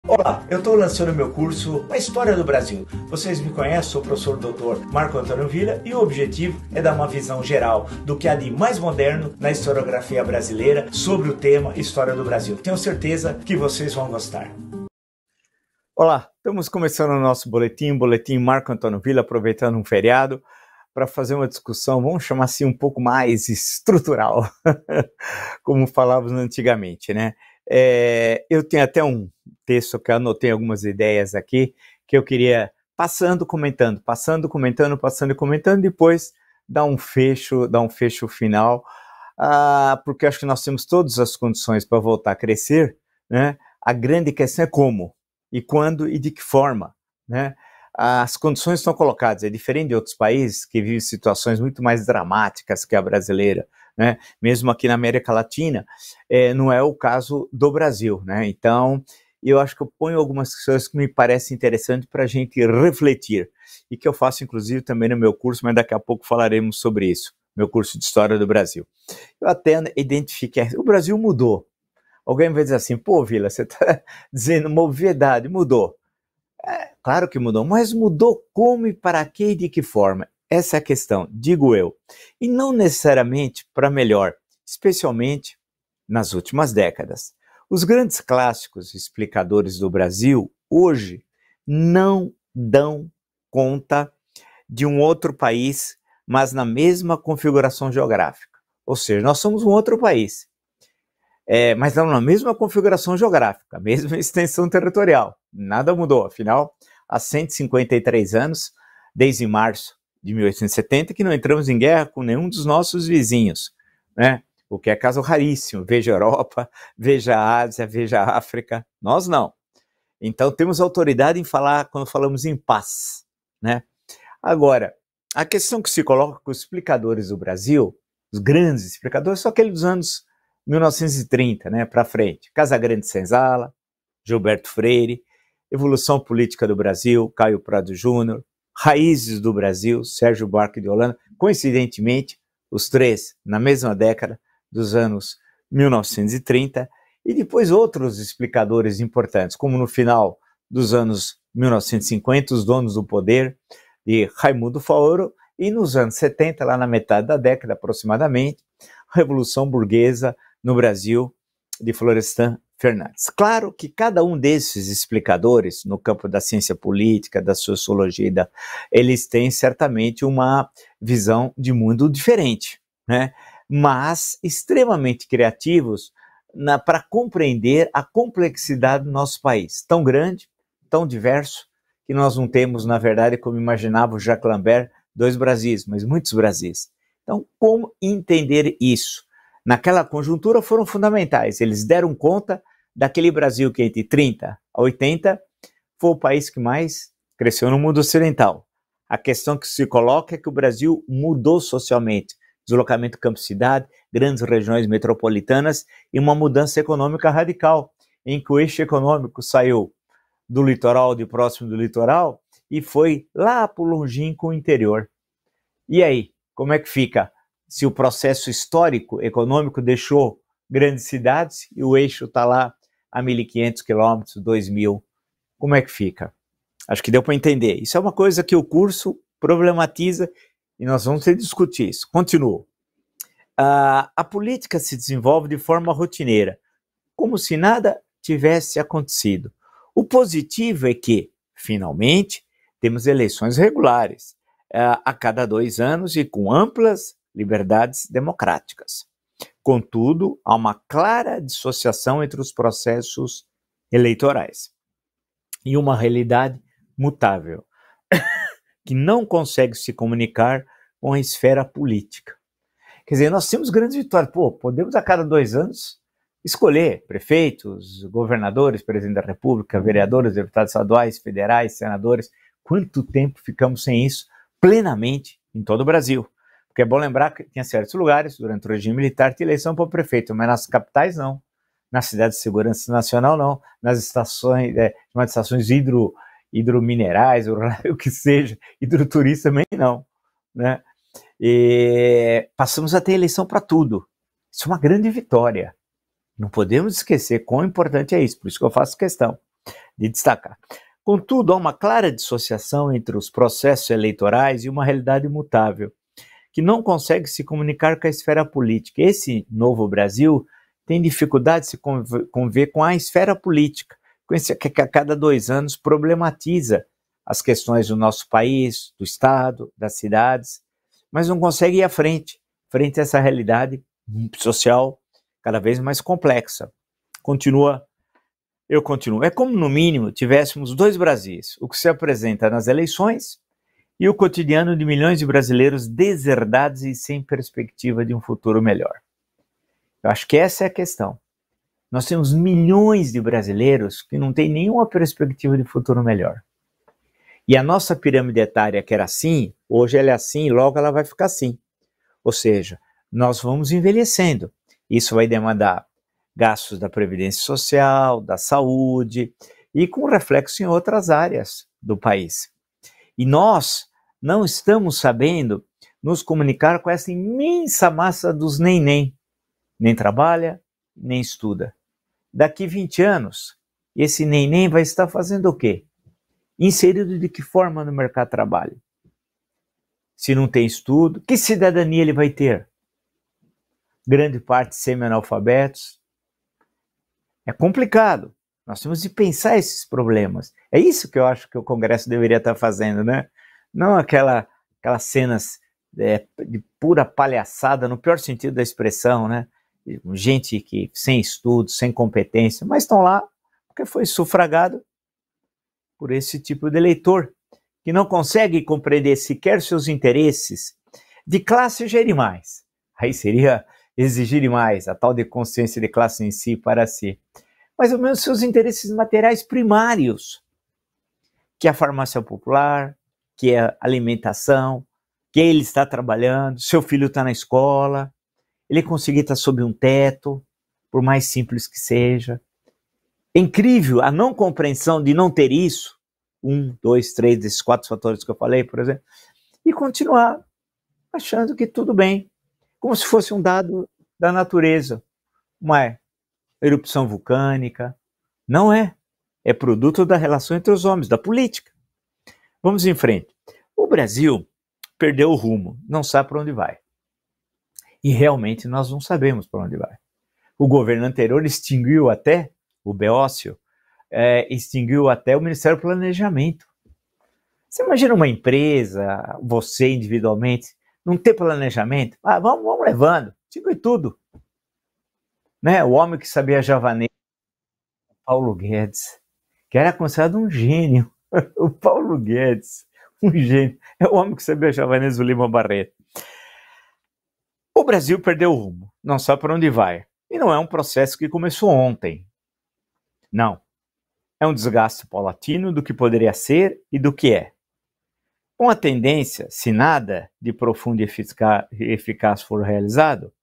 Olá, eu estou lançando meu curso A História do Brasil. Vocês me conhecem, sou o professor Dr. Marco Antônio Villa e o objetivo é dar uma visão geral do que há de mais moderno na historiografia brasileira sobre o tema História do Brasil. Tenho certeza que vocês vão gostar. Olá, estamos começando o nosso boletim Marco Antônio Villa, aproveitando um feriado para fazer uma discussão, vamos chamar assim, um pouco mais estrutural, como falávamos antigamente, né? Eu tenho até um texto que eu anotei algumas ideias aqui, que eu queria passando, comentando, depois dar um fecho final, porque acho que nós temos todas as condições para voltar a crescer, né? A grande questão é como, e quando e de que forma, né? As condições estão colocadas, é diferente de outros países que vivem situações muito mais dramáticas que a brasileira, né? Mesmo aqui na América Latina, não é o caso do Brasil, né? Então, eu acho que eu ponho algumas questões que me parecem interessantes para a gente refletir, e que eu faço inclusive também no meu curso, mas daqui a pouco falaremos sobre isso, meu curso de História do Brasil. Eu até identifiquei, o Brasil mudou. Alguém vai dizer assim, pô, Villa, você está dizendo uma obviedade, mudou. Claro que mudou, mas mudou como e para quê e de que forma? Essa é a questão, digo eu. E não necessariamente para melhor, especialmente nas últimas décadas. Os grandes clássicos explicadores do Brasil, hoje, não dão conta de um outro país, mas na mesma configuração geográfica. Ou seja, nós somos um outro país, mas não na mesma configuração geográfica, mesma extensão territorial. Nada mudou, afinal, há 153 anos, desde março de 1870, que não entramos em guerra com nenhum dos nossos vizinhos, né? O que é caso raríssimo, veja a Europa, veja a Ásia, veja a África, nós não. Então temos autoridade em falar quando falamos em paz, né? Agora, a questão que se coloca com os explicadores do Brasil, os grandes explicadores, são aqueles dos anos 1930, né, para frente. Casagrande Senzala, Gilberto Freire, Evolução Política do Brasil, Caio Prado Júnior, Raízes do Brasil, Sérgio Buarque de Holanda, coincidentemente, os três na mesma década dos anos 1930, e depois outros explicadores importantes, como no final dos anos 1950, Os Donos do Poder, de Raimundo Faoro, e nos anos 70, lá na metade da década aproximadamente, Revolução Burguesa no Brasil, de Florestan Fernandes. Claro que cada um desses explicadores, no campo da ciência política, da sociologia, eles têm certamente uma visão de mundo diferente, né? Mas extremamente criativos para compreender a complexidade do nosso país, tão grande, tão diverso, que nós não temos, na verdade, como imaginava o Jacques Lambert, dois Brasis, mas muitos Brasis. Então, como entender isso? Naquela conjuntura foram fundamentais, eles deram conta daquele Brasil que entre 30 a 80 foi o país que mais cresceu no mundo ocidental. A questão que se coloca é que o Brasil mudou socialmente, deslocamento campo-cidade, grandes regiões metropolitanas e uma mudança econômica radical, em que o eixo econômico saiu do litoral, de próximo do litoral, e foi lá para o longínquo interior. E aí, como é que fica? Se o processo histórico, econômico, deixou grandes cidades e o eixo está lá a 1.500 quilômetros, 2.000, como é que fica? Acho que deu para entender. Isso é uma coisa que o curso problematiza e nós vamos ter que discutir isso. Continuo. A política se desenvolve de forma rotineira, como se nada tivesse acontecido. O positivo é que, finalmente, temos eleições regulares, a cada 2 anos e com amplas liberdades democráticas. Contudo, há uma clara dissociação entre os processos eleitorais e uma realidade mutável, que não consegue se comunicar com a esfera política. Quer dizer, nós temos grandes vitórias. Podemos a cada 2 anos escolher prefeitos, governadores, presidente da República, vereadores, deputados estaduais, federais, senadores. Quanto tempo ficamos sem isso plenamente em todo o Brasil? Porque é bom lembrar que tinha certos lugares, durante o regime militar, tinha eleição para o prefeito, mas nas capitais não. Nas cidades de segurança nacional não. Nas estações, estações hidrominerais, o que seja, hidroturista também não, né? E passamos a ter eleição para tudo. Isso é uma grande vitória. Não podemos esquecer quão importante é isso, por isso que eu faço questão. de destacar. Contudo, há uma clara dissociação entre os processos eleitorais e uma realidade imutável, que não consegue se comunicar com a esfera política. Esse novo Brasil tem dificuldade de se conviver com a esfera política, com esse que a cada 2 anos problematiza as questões do nosso país, do Estado, das cidades, mas não consegue ir à frente a essa realidade social cada vez mais complexa. Eu continuo. É como, no mínimo, tivéssemos 2 Brasis, o que se apresenta nas eleições e o cotidiano de milhões de brasileiros deserdados e sem perspectiva de um futuro melhor. Eu acho que essa é a questão. Nós temos milhões de brasileiros que não têm nenhuma perspectiva de futuro melhor. E a nossa pirâmide etária, que era assim, hoje ela é assim e logo ela vai ficar assim. Ou seja, nós vamos envelhecendo. Isso vai demandar gastos da Previdência Social, da saúde e com reflexo em outras áreas do país. E nós não estamos sabendo nos comunicar com essa imensa massa dos nem trabalha, nem estuda. Daqui 20 anos, esse nem vai estar fazendo o quê? Inserido de que forma no mercado de trabalho? Se não tem estudo, que cidadania ele vai ter? Grande parte semi-analfabetos. É complicado. Nós temos de pensar esses problemas. É isso que eu acho que o Congresso deveria estar fazendo, né? Não aquelas cenas de pura palhaçada, no pior sentido da expressão, né? Gente que sem estudo, sem competência, mas estão lá porque foi sufragado por esse tipo de eleitor, que não consegue compreender sequer seus interesses de classe já é demais. Aí seria exigir demais a tal de consciência de classe em si para si. Mas ao menos seus interesses materiais primários, que é a farmácia popular, que é a alimentação, que ele está trabalhando, seu filho está na escola, ele conseguir estar sob um teto, por mais simples que seja. É incrível a não compreensão de não ter isso, 1, 2, 3 desses 4 fatores que eu falei, por exemplo, e continuar achando que tudo bem, como se fosse um dado da natureza, uma erupção vulcânica. Não é. É produto da relação entre os homens, da política. Vamos em frente. O Brasil perdeu o rumo, não sabe para onde vai. E realmente nós não sabemos para onde vai. O governo anterior extinguiu até, o Beócio, extinguiu até o Ministério do Planejamento. Você imagina uma empresa, você individualmente, não ter planejamento? Vamos levando, extingue tudo. Né? O homem que sabia javanês, Paulo Guedes, que era considerado um gênio. O Paulo Guedes, um gênio. É o homem que sabia javanês do Lima Barreto. O Brasil perdeu o rumo, não sabe para onde vai. E não é um processo que começou ontem. Não. É um desgaste paulatino do que poderia ser e do que é. Com a tendência, se nada de profundo e eficaz for realizado,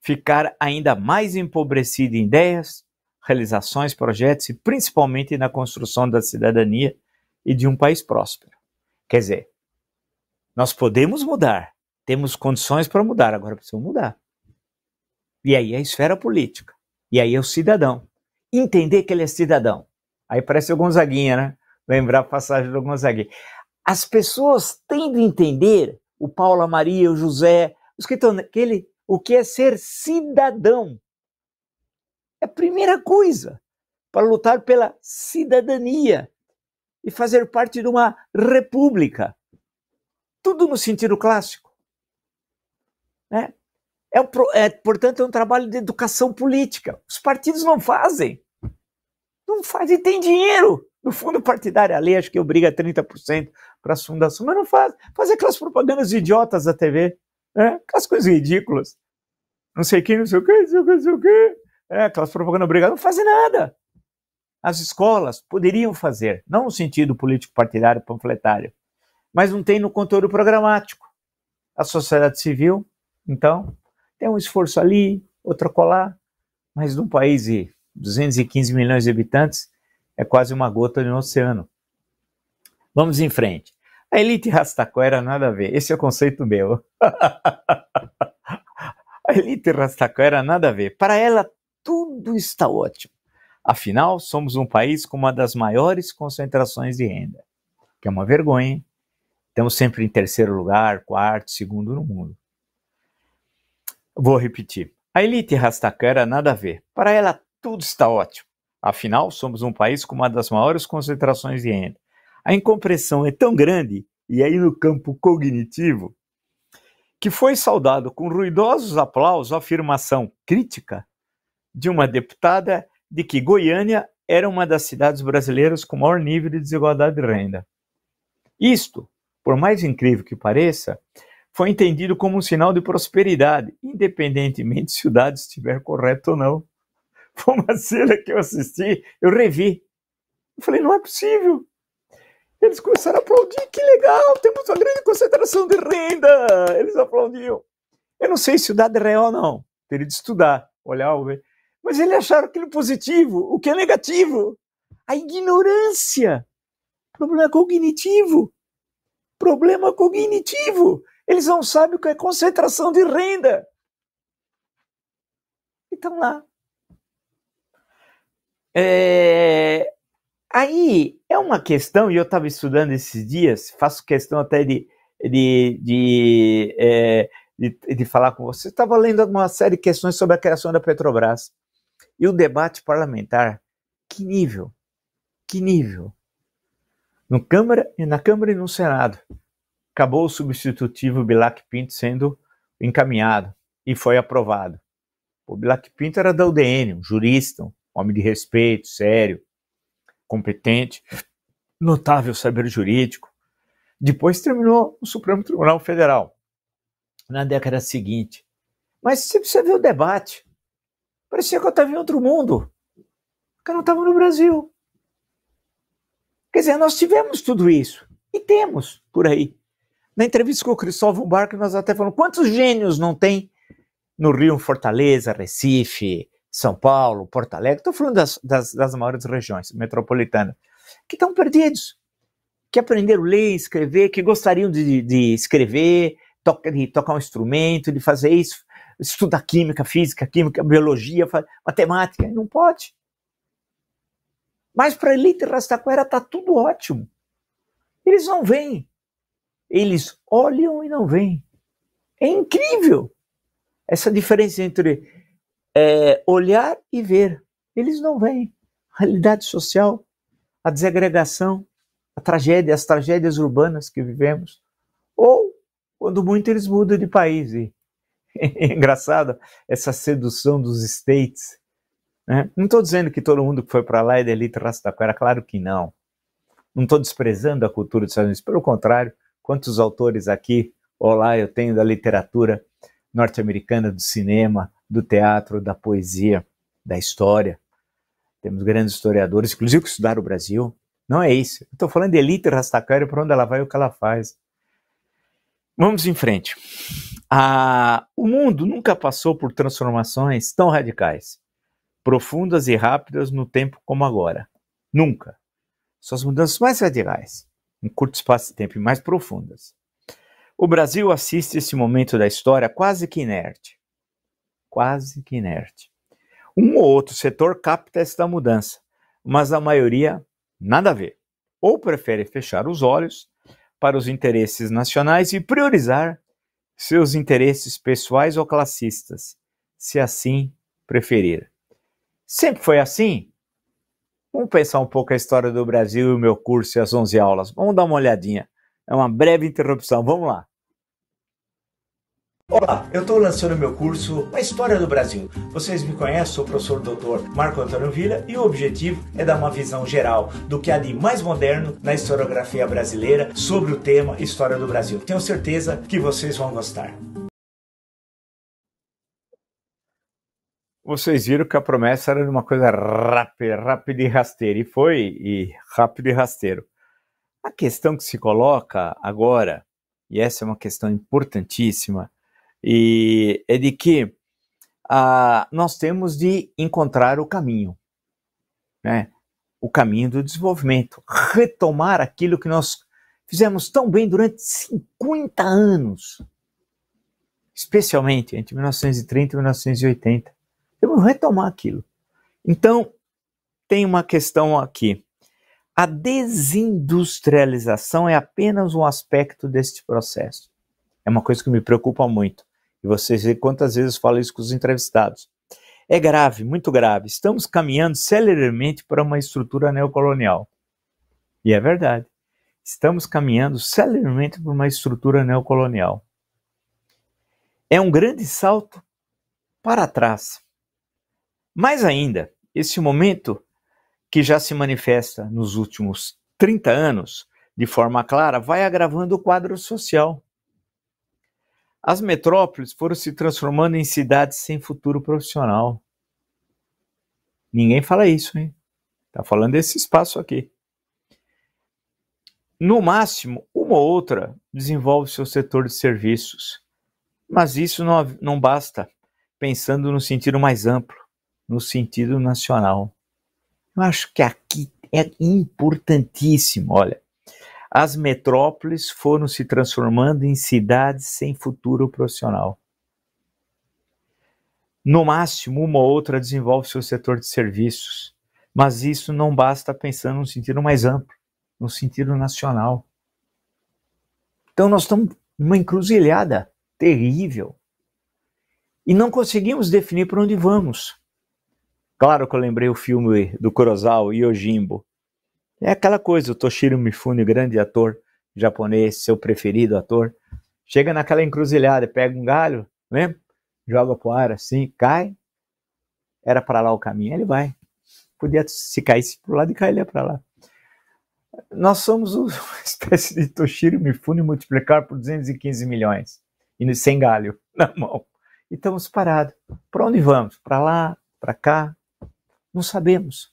ficar ainda mais empobrecido em ideias, realizações, projetos e principalmente na construção da cidadania e de um país próspero. Quer dizer, nós podemos mudar, temos condições para mudar, agora precisamos mudar. E aí é a esfera política, e aí é o cidadão. Entender que ele é cidadão. Aí parece o Gonzaguinha, né? Lembrar a passagem do Gonzaguinha. As pessoas têm de entender, o Paulo, a Maria, o José, os que estão naquele, o que é ser cidadão. É a primeira coisa para lutar pela cidadania e fazer parte de uma república. Tudo no sentido clássico. Né? Portanto, é um trabalho de educação política. Os partidos não fazem. Não fazem, tem dinheiro. No fundo partidário, a lei acho que obriga 30% para as fundações, mas não faz. Faz aquelas propagandas idiotas da TV. Né? Aquelas coisas ridículas. Não sei quem, não sei o quê, não sei o quê, não sei o quê. Aquelas propagandas obrigadas, não fazem nada. As escolas poderiam fazer, não no sentido político partidário, panfletário, mas não tem no conteúdo programático. A sociedade civil, então, tem um esforço ali, outro acolá, mas num país de 215 milhões de habitantes, é quase uma gota no oceano. Vamos em frente. A elite rastaquera nada a ver, esse é o conceito meu. A elite rastaquera nada a ver. Para ela, tudo está ótimo. Afinal, somos um país com uma das maiores concentrações de renda, que é uma vergonha, hein? Estamos sempre em terceiro lugar, quarto, segundo no mundo. Vou repetir. A elite rastaquera nada a ver. Para ela, tudo está ótimo. Afinal, somos um país com uma das maiores concentrações de renda. A incompreensão é tão grande, e aí no campo cognitivo, que foi saudado com ruidosos aplausos a afirmação crítica de uma deputada de que Goiânia era uma das cidades brasileiras com maior nível de desigualdade de renda. Isto, por mais incrível que pareça, foi entendido como um sinal de prosperidade, independentemente se o dado estiver correto ou não. Foi uma cena que eu assisti, eu revi. Eu falei, não é possível. Eles começaram a aplaudir, que legal, temos uma grande concentração de renda. Eles aplaudiam. Eu não sei se o dado é real ou não, teria de estudar, olhar, ver. Mas eles acharam aquilo positivo, o que é negativo. A ignorância. Problema cognitivo. Problema cognitivo. Eles não sabem o que é concentração de renda. Então lá. Aí é uma questão, e eu estava estudando esses dias, faço questão até de falar com você. Estava lendo uma série de questões sobre a criação da Petrobras. E o debate parlamentar, que nível? Que nível? Na Câmara e no Senado. Acabou o substitutivo Bilac Pinto sendo encaminhado e foi aprovado. O Bilac Pinto era da UDN, um jurista, um homem de respeito, sério, competente, notável saber jurídico. Depois terminou no Supremo Tribunal Federal, na década seguinte. Mas se você vê o debate, parecia que eu estava em outro mundo, que eu não estava no Brasil. Quer dizer, nós tivemos tudo isso, e temos por aí. Na entrevista com o Cristóvão Barco, nós até falamos, quantos gênios não tem no Rio, Fortaleza, Recife, São Paulo, Porto Alegre? Estou falando das maiores regiões metropolitanas, que estão perdidos, que aprenderam a ler, escrever, que gostariam de escrever, de tocar um instrumento, de fazer isso, estudar química, física, biologia, matemática, e não pode. Mas para a elite rastaquera está tudo ótimo. Eles não veem. Eles olham e não veem. É incrível essa diferença entre olhar e ver. Eles não veem. A realidade social, a desagregação, as tragédias urbanas que vivemos. Ou, quando muito, eles mudam de país. E é engraçado essa sedução dos States. Né? Não estou dizendo que todo mundo que foi para lá é da elite rastaquera, claro que não. Não estou desprezando a cultura dos Estados Unidos, pelo contrário, quantos autores aqui ou lá eu tenho da literatura norte-americana, do cinema, do teatro, da poesia, da história. Temos grandes historiadores, inclusive que estudaram o Brasil. Não é isso. Estou falando de elite rastaquera, para onde ela vai e o que ela faz. Vamos em frente. O mundo nunca passou por transformações tão radicais, profundas e rápidas no tempo como agora. Nunca. São as mudanças mais radicais, em curto espaço de tempo, e mais profundas. O Brasil assiste esse momento da história quase que inerte. Quase que inerte. Um ou outro setor capta esta mudança, mas a maioria nada a ver. Ou prefere fechar os olhos para os interesses nacionais e priorizar seus interesses pessoais ou classistas, se assim preferir. Sempre foi assim? Vamos pensar um pouco a história do Brasil e o meu curso e as 11 aulas. Vamos dar uma olhadinha. É uma breve interrupção. Vamos lá. Olá, eu estou lançando meu curso A História do Brasil. Vocês me conhecem, sou o professor Dr. Marco Antônio Villa e o objetivo é dar uma visão geral do que há de mais moderno na historiografia brasileira sobre o tema História do Brasil. Tenho certeza que vocês vão gostar. Vocês viram que a promessa era de uma coisa rápida e rasteira, e rápido e rasteiro. A questão que se coloca agora, e essa é uma questão importantíssima, e é de que nós temos de encontrar o caminho, né? O caminho do desenvolvimento, retomar aquilo que nós fizemos tão bem durante 50 anos, especialmente entre 1930 e 1980. Temos que retomar aquilo. Então, tem uma questão aqui. A desindustrialização é apenas um aspecto deste processo. É uma coisa que me preocupa muito. E vocês veem quantas vezes eu falo isso com os entrevistados. É grave, muito grave. Estamos caminhando celeremente para uma estrutura neocolonial. E é verdade. Estamos caminhando celeremente para uma estrutura neocolonial. É um grande salto para trás. Mais ainda, esse momento que já se manifesta nos últimos 30 anos, de forma clara, vai agravando o quadro social. As metrópoles foram se transformando em cidades sem futuro profissional. Ninguém fala isso, hein? Está falando desse espaço aqui. No máximo, uma ou outra desenvolve seu setor de serviços. Mas isso não basta, pensando no sentido mais amplo, no sentido nacional. Eu acho que aqui é importantíssimo, olha. As metrópoles foram se transformando em cidades sem futuro profissional. No máximo, uma ou outra desenvolve seu setor de serviços, mas isso não basta pensando no sentido mais amplo, no sentido nacional. Então nós estamos numa encruzilhada terrível e não conseguimos definir para onde vamos. Claro que eu lembrei o filme do Kurosawa, Yojimbo. É aquela coisa, o Toshiro Mifune, grande ator japonês, seu preferido ator, chega naquela encruzilhada, pega um galho, lembra? Joga pro ar assim, cai, era para lá o caminho, ele vai. Podia, se caísse pro lado e cair, ele ia para lá. Nós somos uma espécie de Toshiro Mifune multiplicar por 215 milhões, e sem galho na mão. E estamos parados. Para onde vamos? Para lá, para cá? Não sabemos.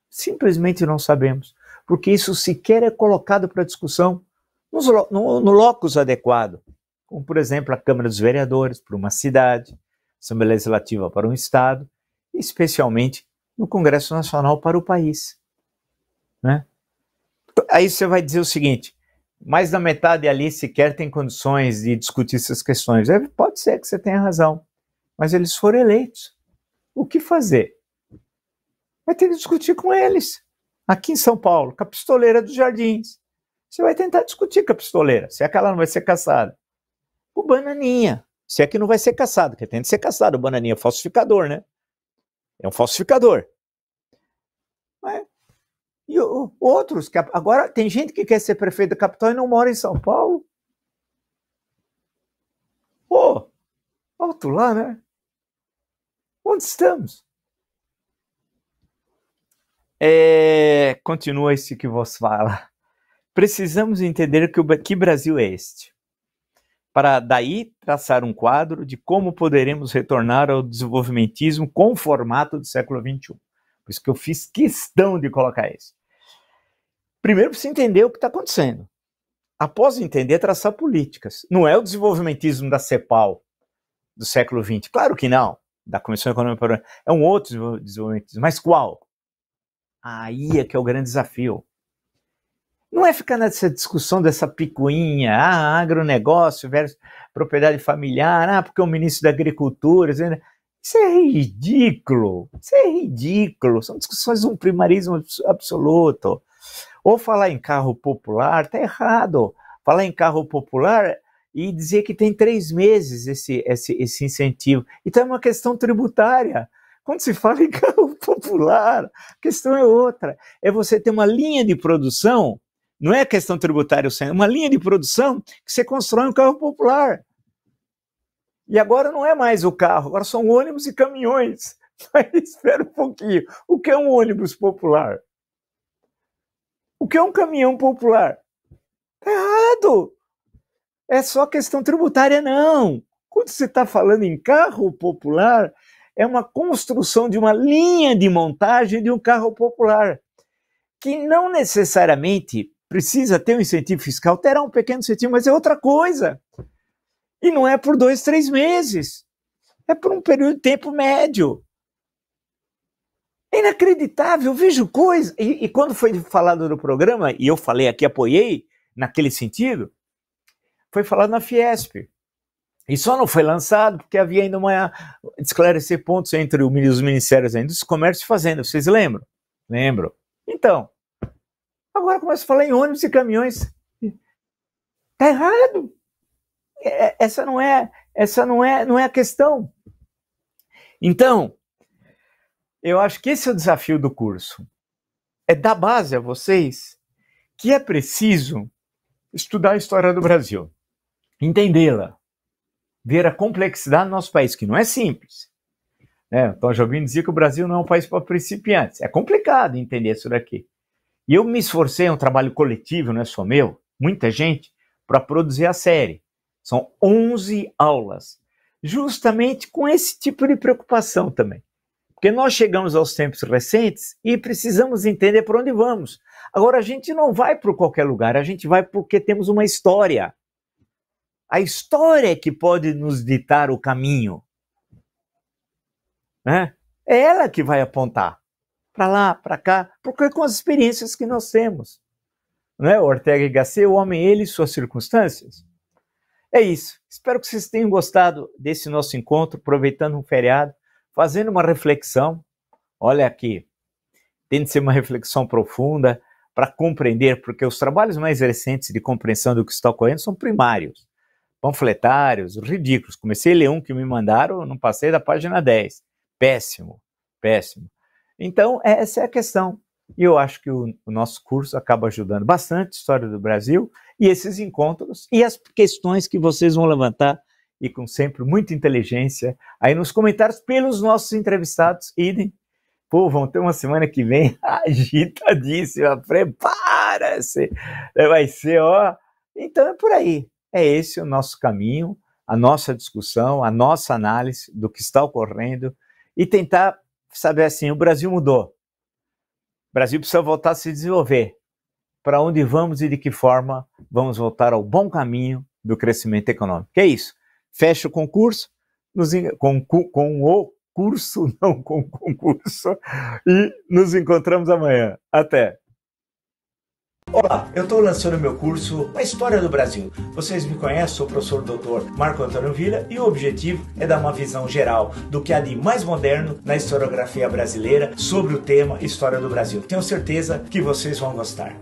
Simplesmente não sabemos. Porque isso sequer é colocado para discussão no locus adequado. Como, por exemplo, a Câmara dos Vereadores para uma cidade, Assembleia Legislativa para um estado, e especialmente no Congresso Nacional para o país. Né? Aí você vai dizer o seguinte, mais da metade ali sequer tem condições de discutir essas questões. Pode ser que você tenha razão, mas eles foram eleitos. O que fazer? Vai ter que discutir com eles. Aqui em São Paulo, com a pistoleira dos Jardins. Você vai tentar discutir com a pistoleira, se é que ela não vai ser caçada. O Bananinha, se é que não vai ser caçado, porque tem de ser caçado. O Bananinha é falsificador, né? É um falsificador. E outros, que agora tem gente que quer ser prefeito da capital e não mora em São Paulo. Pô, alto lá, né? Onde estamos? Continua esse que vos fala. Precisamos entender que Brasil é este, para daí traçar um quadro de como poderemos retornar ao desenvolvimentismo com o formato do século XXI. Por isso que eu fiz questão de colocar isso. Primeiro precisa entender o que está acontecendo. Após entender, traçar políticas. Não é o desenvolvimentismo da CEPAL do século XX. Claro que não. Da Comissão Econômica Peruana. É um outro desenvolvimentismo. Mas qual? Aí é que é o grande desafio. Não é ficar nessa discussão dessa picuinha, agronegócio versus propriedade familiar, porque o ministro da Agricultura... Isso é ridículo. Isso é ridículo. São discussões de um primarismo absoluto. Ou falar em carro popular, está errado. Falar em carro popular e dizer que tem 3 meses esse incentivo. Então é uma questão tributária. Quando se fala em carro popular, a questão é outra. É você ter uma linha de produção, não é questão tributária, é uma linha de produção que você constrói um carro popular. E agora não é mais o carro, agora são ônibus e caminhões. Mas espera um pouquinho. O que é um ônibus popular? O que é um caminhão popular? Está errado. É só questão tributária, não. Quando você está falando em carro popular, é uma construção de uma linha de montagem de um carro popular, que não necessariamente precisa ter um incentivo fiscal, terá um pequeno incentivo, mas é outra coisa. E não é por 2, 3 meses. É por um período de tempo médio. É inacreditável, eu vejo coisa. E quando foi falado no programa, e eu falei aqui, apoiei naquele sentido, foi falado na Fiesp. E só não foi lançado porque havia ainda uma esclarecer pontos entre os ministérios da Indústria, Comércio e Fazenda, vocês lembram? Lembro. Então, agora começa a falar em ônibus e caminhões. Tá errado. Essa não é a questão. Então, eu acho que esse é o desafio do curso. É dar base a vocês que é preciso estudar a história do Brasil, entendê-la, ver a complexidade do nosso país, que não é simples. O Tom Jobim dizia que o Brasil não é um país para principiantes. É complicado entender isso daqui. E eu me esforcei, é um trabalho coletivo, não é só meu, muita gente, para produzir a série. São 11 aulas, justamente com esse tipo de preocupação também. Porque nós chegamos aos tempos recentes e precisamos entender para onde vamos. Agora, a gente não vai para qualquer lugar, a gente vai porque temos uma história. A história é que pode nos ditar o caminho. É ela que vai apontar para lá, para cá, porque com as experiências que nós temos. Ortega y Gasset, o homem, ele e suas circunstâncias. É isso. Espero que vocês tenham gostado desse nosso encontro, aproveitando um feriado, fazendo uma reflexão. Olha aqui, tem de ser uma reflexão profunda para compreender, porque os trabalhos mais recentes de compreensão do que está ocorrendo são primários, panfletários, ridículos. Comecei a ler um que me mandaram, não passei da página 10. Péssimo, péssimo. Então, essa é a questão. E eu acho que o nosso curso acaba ajudando bastante a história do Brasil e esses encontros e as questões que vocês vão levantar e com sempre muita inteligência aí nos comentários pelos nossos entrevistados. Idem. Pô, vão ter uma semana que vem agitadíssima, prepara-se, vai ser, ó. Então é por aí, é esse o nosso caminho, a nossa discussão, a nossa análise do que está ocorrendo e tentar saber assim, o Brasil mudou, o Brasil precisa voltar a se desenvolver, para onde vamos e de que forma vamos voltar ao bom caminho do crescimento econômico. É isso, fecha o concurso, com o curso, não com concurso, e nos encontramos amanhã. Até! Olá, eu estou lançando meu curso A História do Brasil. Vocês me conhecem, sou o professor Dr. Marco Antônio Villa e o objetivo é dar uma visão geral do que há de mais moderno na historiografia brasileira sobre o tema História do Brasil. Tenho certeza que vocês vão gostar.